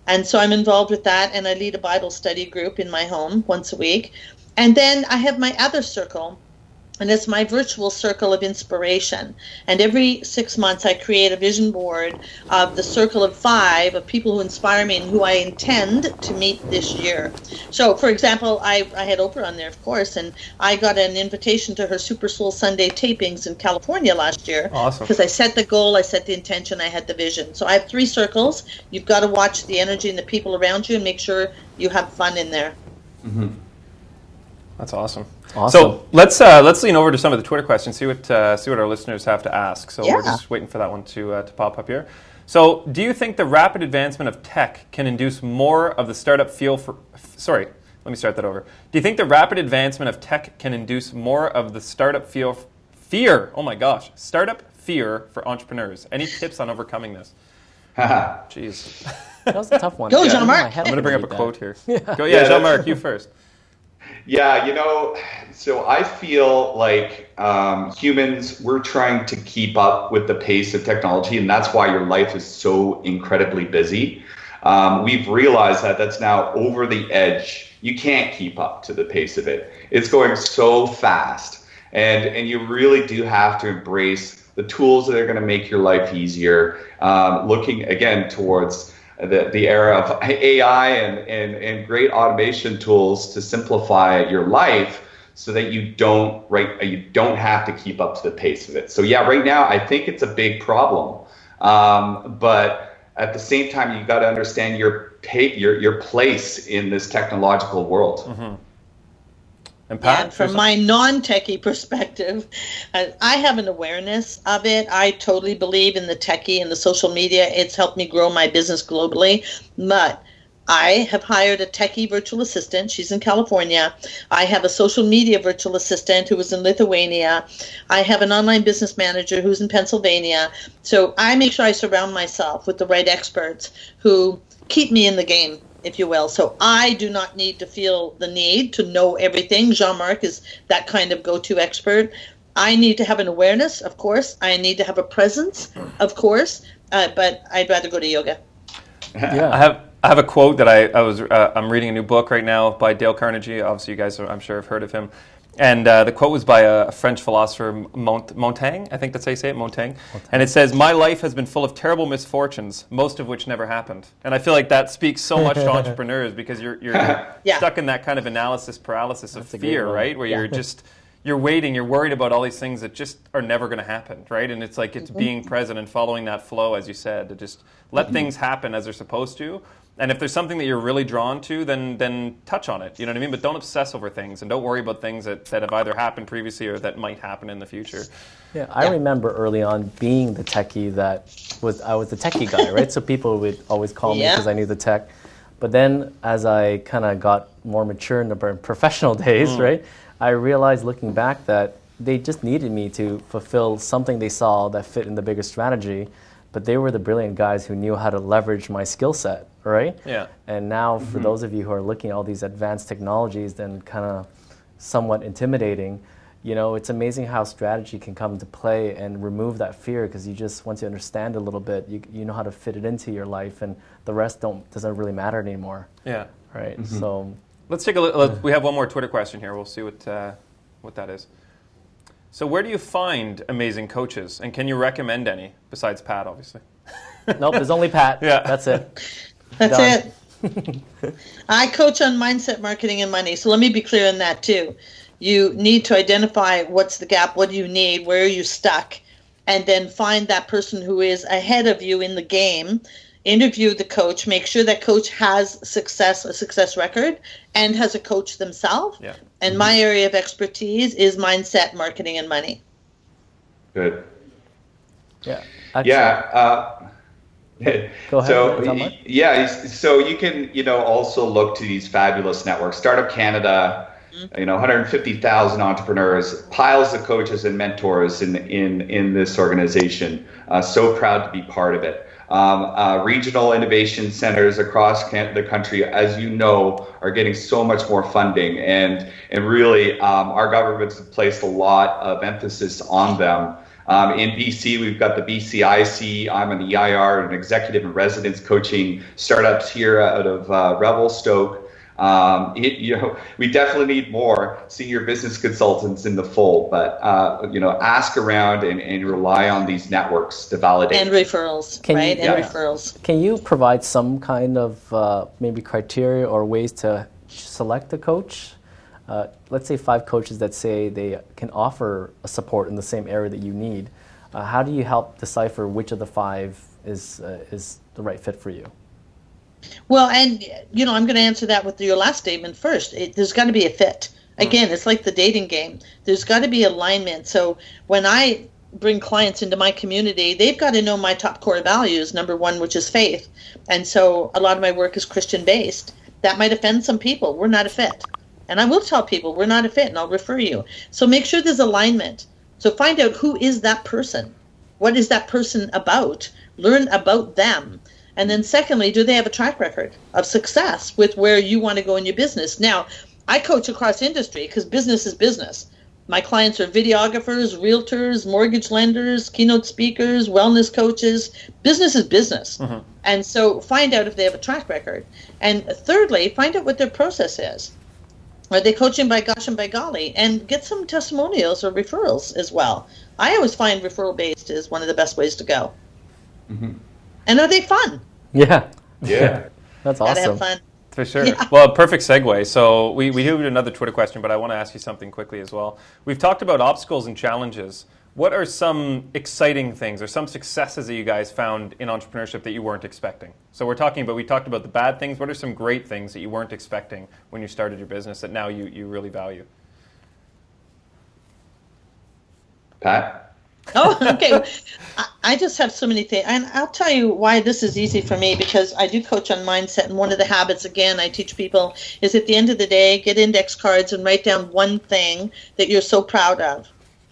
And so I'm involved with that, and I lead a Bible study group in my home once a week. And then I have my other circle, and it's my virtual circle of inspiration. And every 6 months I create a vision board of the circle of 5 of people who inspire me and who I intend to meet this year. So, for example, I had Oprah on there, of course, and I got an invitation to her Super Soul Sunday tapings in California last year. Awesome. Because I set the goal, I set the intention, I had the vision. So I have 3 circles. You've got to watch the energy and the people around you and make sure you have fun in there. Mm-hmm. That's awesome. So let's lean over to some of the Twitter questions, see what our listeners have to ask. So we're just waiting for that one to pop up here. So, do you think the rapid advancement of tech can induce more of the startup feel for? Sorry, let me start that over. Do you think the rapid advancement of tech can induce more of the startup fear? Oh my gosh, startup fear for entrepreneurs. Any tips on overcoming this? Jeez, that was a tough one. Go, Jean-Marc. I'm going to bring up a quote here. Go, Jean-Marc, you first. Yeah, you know, so I feel like humans, we're trying to keep up with the pace of technology, and that's why your life is so incredibly busy. We've realized that that's now over the edge. You can't keep up to the pace of it. It's going so fast, and you really do have to embrace the tools that are going to make your life easier, looking again towards the era of AI and great automation tools to simplify your life so that you don't have to keep up to the pace of it. So yeah, right now I think it's a big problem. But at the same time, you got to understand your place in this technological world. Mm-hmm. And Pat, and from my non-techie perspective, I have an awareness of it. I totally believe in the techie and the social media. It's helped me grow my business globally. But I have hired a techie virtual assistant. She's in California. I have a social media virtual assistant who is in Lithuania. I have an online business manager who's in Pennsylvania. So I make sure I surround myself with the right experts who keep me in the game, if you will. So I do not need to feel the need to know everything. Jean-Marc is that kind of go-to expert. I need to have an awareness, of course. I need to have a presence, of course. But I'd rather go to yoga. Yeah. I have a quote that I'm reading a new book right now by Dale Carnegie. Obviously, you guys, I'm sure, have heard of him. And the quote was by a French philosopher, Montaigne. I think that's how you say it, Montaigne. And it says, "My life has been full of terrible misfortunes, most of which never happened." And I feel like that speaks so much to entrepreneurs because you're stuck in that kind of analysis paralysis of fear, right? Where you're waiting, you're worried about all these things that just are never going to happen, right? And it's like it's being present and following that flow, as you said, to just let things happen as they're supposed to. And if there's something that you're really drawn to, then touch on it. You know what I mean? But don't obsess over things, and don't worry about things that have either happened previously or that might happen in the future. Yeah, I remember early on being the techie I was the techie guy, right? So people would always call me because I knew the tech. But then as I kind of got more mature in the professional days, right, I realized looking back that they just needed me to fulfill something they saw that fit in the bigger strategy. But they were the brilliant guys who knew how to leverage my skill set, right? Yeah. And now for those of you who are looking at all these advanced technologies, then kind of somewhat intimidating, you know, it's amazing how strategy can come into play and remove that fear, because once you understand a little bit, you know how to fit it into your life, and the rest doesn't really matter anymore. Yeah. Right. So let's take a look. We have one more Twitter question here. We'll see what that is. So where do you find amazing coaches, and can you recommend any besides Pat, obviously? Nope, there's only Pat. Yeah. That's it. That's it. I coach on mindset, marketing, and money. So let me be clear on that too. You need to identify what's the gap, what do you need, where are you stuck, and then find that person who is ahead of you in the game. Interview the coach, make sure that coach has a success record, and has a coach themselves. Yeah. And my area of expertise is mindset, marketing, and money. Good. Yeah. Go ahead. So you can, also look to these fabulous networks. Startup Canada, 150,000 entrepreneurs, piles of coaches and mentors in this organization. So proud to be part of it. Regional innovation centers across the country, as you know, are getting so much more funding, and really our government's placed a lot of emphasis on them. In BC, we've got the BCIC. I'm an EIR, an executive in residence coaching startups here out of Revelstoke. We definitely need more senior business consultants in the fold, but ask around and rely on these networks to validate. And referrals, referrals. Can you provide some kind of maybe criteria or ways to select a coach? Let's say 5 coaches that say they can offer a support in the same area that you need. How do you help decipher which of the 5 is the right fit for you? Well, and, I'm going to answer that with your last statement first. There's got to be a fit. Again, it's like the dating game. There's got to be alignment. So when I bring clients into my community, they've got to know my top core values, number 1, which is faith. And so a lot of my work is Christian-based. That might offend some people. We're not a fit. And I will tell people we're not a fit, and I'll refer you. So make sure there's alignment. So find out who is that person. What is that person about? Learn about them. And then secondly, do they have a track record of success with where you want to go in your business? Now, I coach across industry because business is business. My clients are videographers, realtors, mortgage lenders, keynote speakers, wellness coaches. Business is business. Mm-hmm. And so find out if they have a track record. And thirdly, find out what their process is. Are they coaching by gosh and by golly? And get some testimonials or referrals as well. I always find referral-based is one of the best ways to go. Mm-hmm. And are they fun? Yeah. Yeah. That's Gotta awesome. have fun. For sure. Yeah. Well, perfect segue. So we do another Twitter question, but I want to ask you something quickly as well. We've talked about obstacles and challenges. What are some exciting things or some successes that you guys found in entrepreneurship that you weren't expecting? So we talked about the bad things. What are some great things that you weren't expecting when you started your business that now you really value? Pat? Oh, okay. I just have so many things. And I'll tell you why this is easy for me, because I do coach on mindset. And one of the habits, again, I teach people is at the end of the day, get index cards and write down one thing that you're so proud of,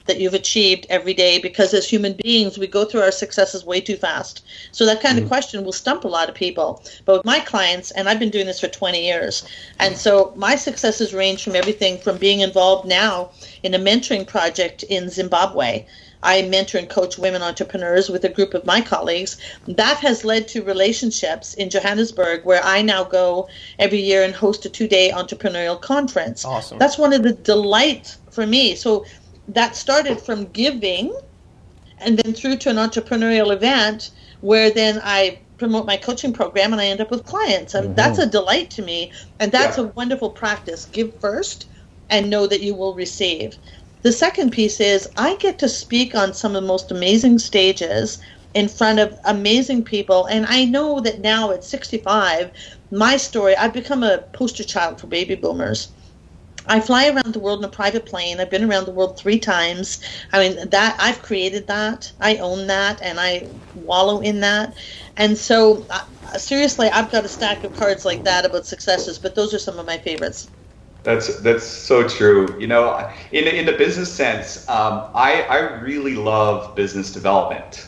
that you've achieved every day. Because as human beings, we go through our successes way too fast. So that kind of question will stump a lot of people. But with my clients, and I've been doing this for 20 years, and so my successes range from everything from being involved now in a mentoring project in Zimbabwe. I mentor and coach women entrepreneurs with a group of my colleagues. That has led to relationships in Johannesburg, where I now go every year and host a 2-day entrepreneurial conference. Awesome. That's one of the delights for me. So that started from giving and then through to an entrepreneurial event where then I promote my coaching program and I end up with clients. And that's a delight to me. And that's a wonderful practice. Give first and know that you will receive. The second piece is I get to speak on some of the most amazing stages in front of amazing people. And I know that now at 65, my story, I've become a poster child for baby boomers. I fly around the world in a private plane. I've been around the world 3 times. I mean, that I've created that. I own that, and I wallow in that. And so, seriously, I've got a stack of cards like that about successes, but those are some of my favorites. That's so true. You know, in the business sense, I really love business development,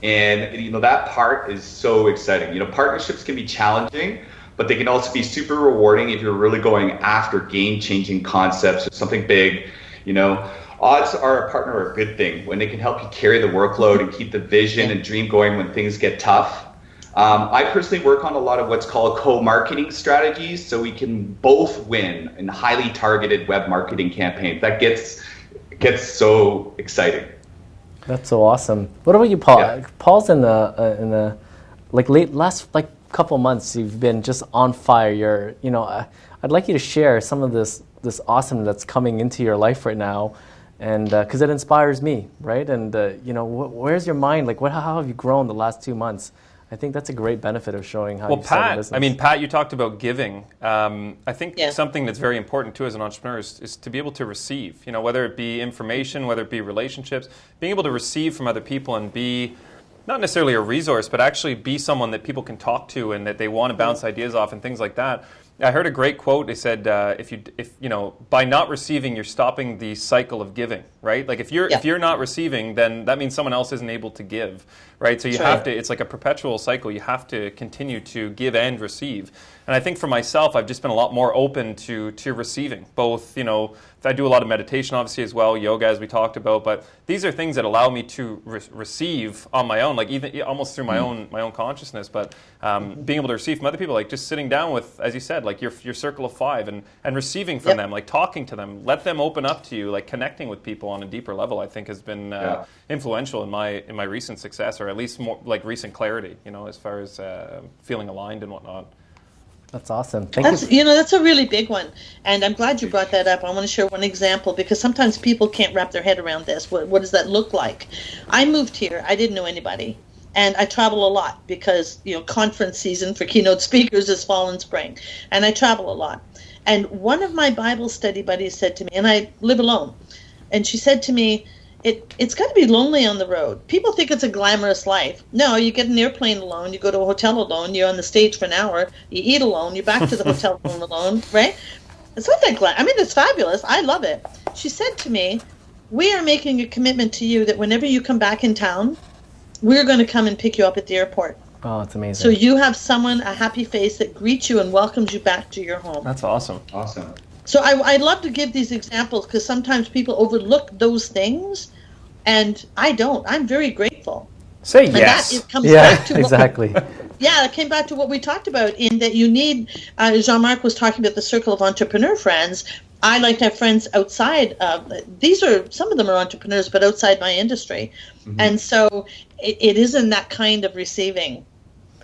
and you know that part is so exciting. You know, partnerships can be challenging, but they can also be super rewarding if you're really going after game-changing concepts or something big. You know, odds are a partner are a good thing when they can help you carry the workload and keep the vision and dream going when things get tough. I personally work on a lot of what's called co-marketing strategies, so we can both win in highly targeted web marketing campaigns. That gets so exciting. That's so awesome. What about you, Paul? Yeah. Paul's in the last couple months. You've been just on fire. I'd like you to share some of this awesome that's coming into your life right now, and because it inspires me, right? And where's your mind? How have you grown the last 2 months? I think that's a great benefit of showing how you start a business. Pat, you talked about giving. I think something that's very important too as an entrepreneur is to be able to receive. You know, whether it be information, whether it be relationships, being able to receive from other people and be not necessarily a resource, but actually be someone that people can talk to and that they want to bounce ideas off and things like that. I heard a great quote. They said, if by not receiving, you're stopping the cycle of giving, right? Like if you're not receiving, then that means someone else isn't able to give, right? So you have to. It's like a perpetual cycle. You have to continue to give and receive. And I think for myself, I've just been a lot more open to receiving. Both, I do a lot of meditation, obviously as well, yoga as we talked about. But these are things that allow me to receive on my own, like even almost through my own consciousness. But being able to receive from other people, like just sitting down with, as you said, like your circle of 5 and receiving from them, like talking to them, let them open up to you, like connecting with people on a deeper level. I think has been influential in my recent success, or at least more like recent clarity. As far as feeling aligned and whatnot. That's awesome. Thank you. That's a really big one. And I'm glad you brought that up. I want to share one example because sometimes people can't wrap their head around this. What does that look like? I moved here. I didn't know anybody. And I travel a lot because, conference season for keynote speakers is fall and spring. And I travel a lot. And one of my Bible study buddies said to me, and I live alone, and she said to me, it's got to be lonely on the road. People think it's a glamorous life. No, you get an airplane alone, you go to a hotel alone, you're on the stage for an hour, you eat alone, you're back to the hotel room alone, right? It's not that it's fabulous. I love it. She said to me, we are making a commitment to you that whenever you come back in town, we're going to come and pick you up at the airport. Oh, it's amazing. So you have a happy face that greets you and welcomes you back to your home. That's awesome. Awesome. So I love to give these examples because sometimes people overlook those things, and I don't. I'm very grateful. Say yes. That comes back to exactly. It came back to what we talked about in that you need, Jean-Marc was talking about the circle of entrepreneur friends, I like to have friends outside. Some of them are entrepreneurs, but outside my industry. And so it isn't that kind of receiving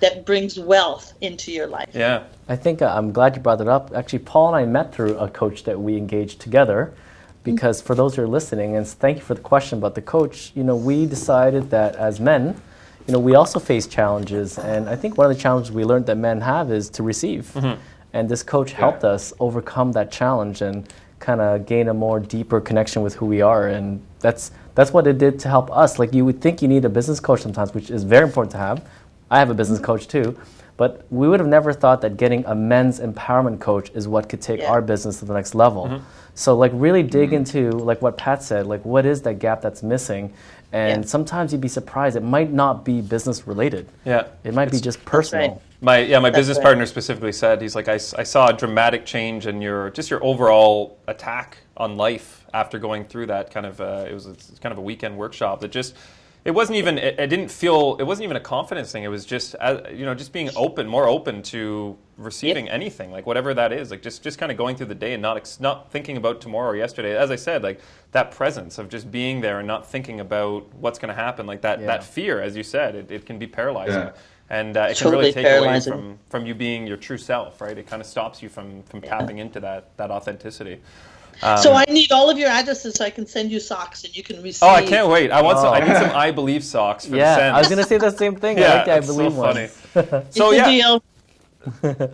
that brings wealth into your life. Yeah. I think I'm glad you brought it up. Actually, Paul and I met through a coach that we engaged together, because for those who are listening, and thank you for the question about the coach, we decided that as men, we also face challenges. And I think one of the challenges we learned that men have is to receive. And this coach helped us overcome that challenge and kind of gain a more deeper connection with who we are. And that's what it did to help us. Like, you would think you need a business coach sometimes, which is very important to have. I have a business coach too. But we would have never thought that getting a men's empowerment coach is what could take our business to the next level. So like really dig into like what Pat said, like what is that gap that's missing? And sometimes you'd be surprised. It might not be business related. Yeah. It might be just personal. Right. My business partner specifically said, he's like, I saw a dramatic change in your overall attack on life after going through that kind of, it was kind of a weekend workshop that just, it wasn't even a confidence thing. It was just, just being more open to receiving anything, like whatever that is, like just kind of going through the day and not thinking about tomorrow or yesterday. As I said, like that presence of just being there and not thinking about what's going to happen, like that fear, as you said, it can be paralyzing. Yeah. And it can really take away from you being your true self, right? It kind of stops you from tapping into that authenticity. So I need all of your addresses so I can send you socks and you can receive. Oh, I can't wait! I need some I Believe socks for the Sens. I was going to say the same thing. I like the I Believe so funny. So it's a deal.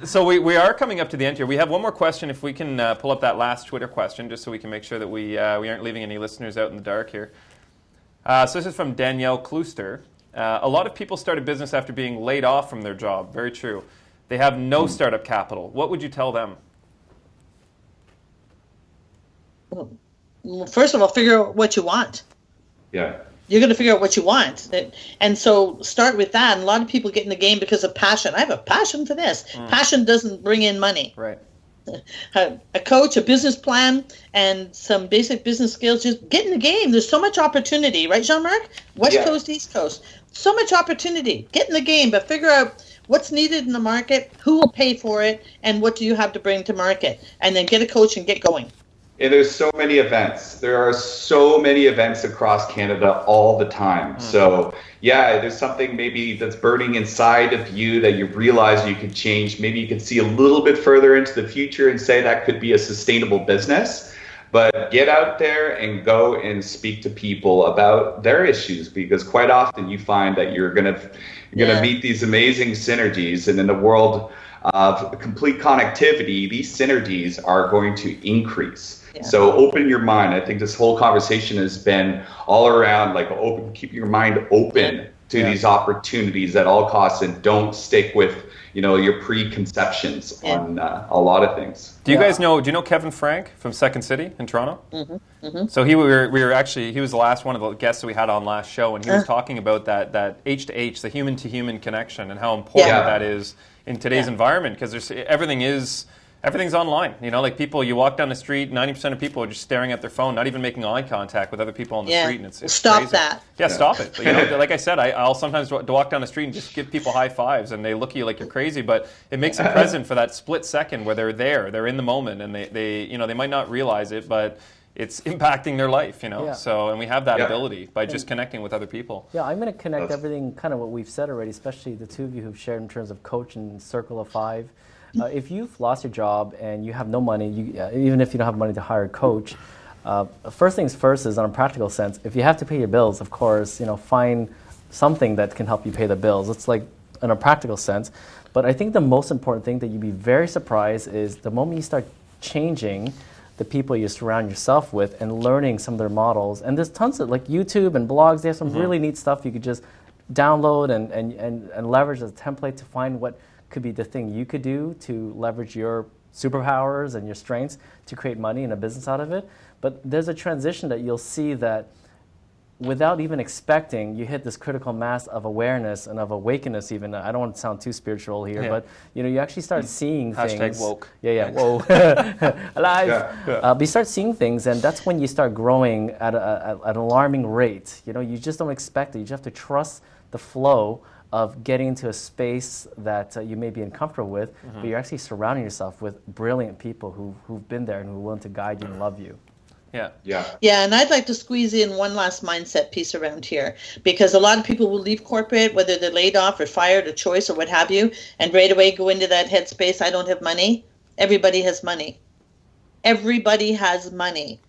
So we are coming up to the end here. We have one more question. If we can pull up that last Twitter question, just so we can make sure that we aren't leaving any listeners out in the dark here. So this is from Danielle Klooster. A lot of people start a business after being laid off from their job. Very true. They have no startup capital. What would you tell them? Well, first of all, figure out what you want. Yeah. You're going to figure out what you want. And so start with that. And a lot of people get in the game because of passion. I have a passion for this. Passion doesn't bring in money. Right. A coach, a business plan, and some basic business skills. Just get in the game. There's so much opportunity. Right, Jean-Marc? West Coast, East Coast. So much opportunity. Get in the game, but figure out what's needed in the market, who will pay for it, and what do you have to bring to market. And then get a coach and get going. And there's so many events. There are so many events across Canada all the time. So there's something maybe that's burning inside of you that you realize you could change. Maybe you can see a little bit further into the future and say that could be a sustainable business. But get out there and go and speak to people about their issues, because quite often you find that you're gonna meet these amazing synergies, and in the world of complete connectivity, these synergies are going to increase. Yeah. So open your mind. I think this whole conversation has been all around keep your mind open to these opportunities at all costs, and don't stick with your preconceptions on a lot of things. Do you guys know? Do you know Kevin Frank from Second City in Toronto? So he was the last one of the guests that we had on last show, and he was talking about that H to H, the human to human connection, and how important that is in today's environment, because everything's online. Like people, you walk down the street, 90% of people are just staring at their phone, not even making eye contact with other people on the street. And it's stop crazy. that. Yeah, stop it. But, like I said, I'll sometimes walk down the street and just give people high fives, and they look at you like you're crazy. But it makes them present for that split second where they're in the moment, and they might not realize it, but it's impacting their life. So, and we have that ability by just connecting with other people. Yeah, I'm going to connect everything, kind of what we've said already, especially the two of you who've shared in terms of coach and Circle of Five. If you've lost your job and you have no money, even if you don't have money to hire a coach, first things first is on a practical sense. If you have to pay your bills, of course, find something that can help you pay the bills. It's like in a practical sense. But I think the most important thing that you'd be very surprised is the moment you start changing the people you surround yourself with and learning some of their models. And there's tons of YouTube and blogs. They have some really neat stuff you could just download and leverage as a template to find what could be the thing you could do to leverage your superpowers and your strengths to create money and a business out of it. But there's a transition that you'll see that without even expecting, you hit this critical mass of awareness and of awakeness even. I don't want to sound too spiritual here, but you actually start seeing things. Hashtag woke. Yeah, whoa. Alive. But you start seeing things, and that's when you start growing at an alarming rate. You just don't expect it. You just have to trust the flow of getting into a space that you may be uncomfortable with, but you're actually surrounding yourself with brilliant people who've been there and who are willing to guide you and love you. Yeah. Yeah, and I'd like to squeeze in one last mindset piece around here, because a lot of people will leave corporate, whether they're laid off or fired or choice or what have you, and right away go into that headspace, I don't have money. Everybody has money. Everybody has money.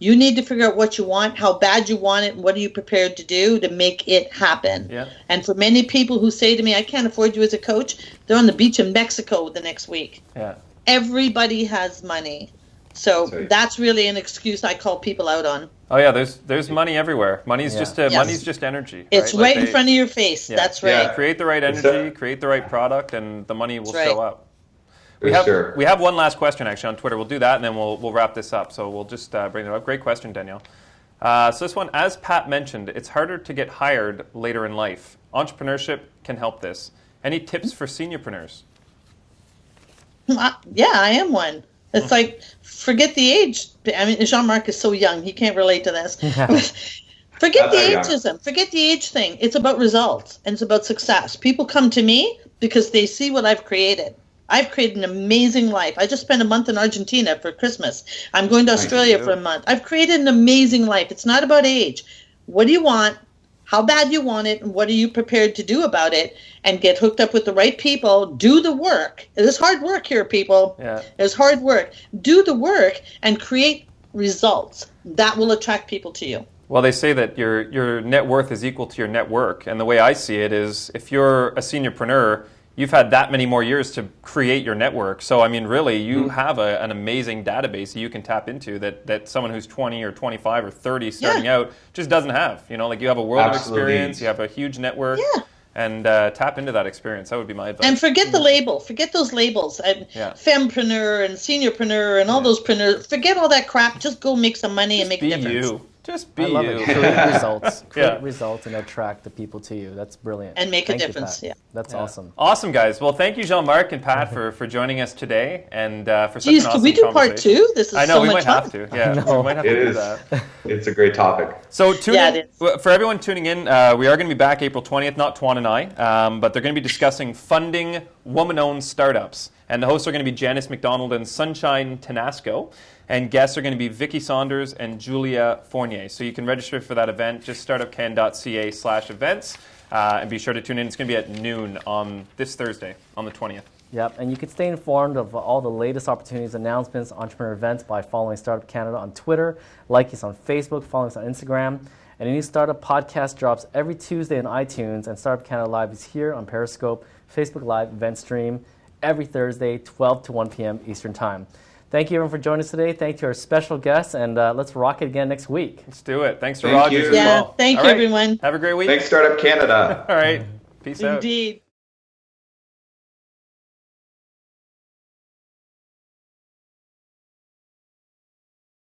You need to figure out what you want, how bad you want it, and what are you prepared to do to make it happen. Yeah. And for many people who say to me, I can't afford you as a coach, they're on the beach in Mexico the next week. Yeah. Everybody has money. So that's really an excuse I call people out on. Oh yeah, there's money everywhere. Money's just money's just energy. It's right in front of your face. Yeah. That's right. Yeah. Create the right energy, create the right product, and the money will show up. We have one last question actually on Twitter. We'll do that and then we'll wrap this up. So we'll just bring it up. Great question, Danielle. So this one, as Pat mentioned, it's harder to get hired later in life. Entrepreneurship can help this. Any tips for seniorpreneurs? Yeah, I am one. It's like, forget the age. I mean, Jean-Marc is so young. He can't relate to this. Forget the ageism. Forget the age thing. It's about results and it's about success. People come to me because they see what I've created. I've created an amazing life. I just spent a month in Argentina for Christmas. I'm going to Australia for a month. I've created an amazing life. It's not about age. What do you want? How bad you want it? And what are you prepared to do about it? And get hooked up with the right people. Do the work. It is hard work here, people. Yeah. It's hard work. Do the work and create results. That will attract people to you. Well, they say that your net worth is equal to your network. And the way I see it is if you're a seniorpreneur, you've had that many more years to create your network. So, I mean, really, you have an amazing database that you can tap into that someone who's 20 or 25 or 30 starting out just doesn't have. You know, like you have a world of experience, you have a huge network, and tap into that experience. That would be my advice. And forget the label. Forget those labels. Fempreneur and seniorpreneur and all those preneurs. Forget all that crap. Just go make some money and make a difference. Just be I love you. it. Create results. Create results and attract the people to you. That's brilliant. And make a difference. That's awesome. Awesome, guys. Well, thank you, Jean-Marc and Pat, for joining us today and for such an awesome can we do part two? This is I know, so we much might fun. have to. Yeah, we might have to do that. It's a great topic. So tune in. For everyone tuning in, we are going to be back April 20th, not Tuan and I, but they're going to be discussing funding woman-owned startups. And the hosts are going to be Janice McDonald and Sunshine Tenasco. And guests are going to be Vicky Saunders and Julia Fournier. So you can register for that event, just startupcan.ca/events. And be sure to tune in. It's going to be at noon on this Thursday, on the 20th. Yep, and you can stay informed of all the latest opportunities, announcements, entrepreneur events by following Startup Canada on Twitter, like us on Facebook, following us on Instagram. And a new Startup podcast drops every Tuesday on iTunes, and Startup Canada Live is here on Periscope, Facebook Live, event stream, every Thursday, 12 to 1 p.m. Eastern Time. Thank you, everyone, for joining us today. Thank you to our special guests, and let's rock it again next week. Let's do it. Thanks to Rogers as well. Thank you, everyone. Have a great week. Thanks, Startup Canada. All right. Peace out. Indeed.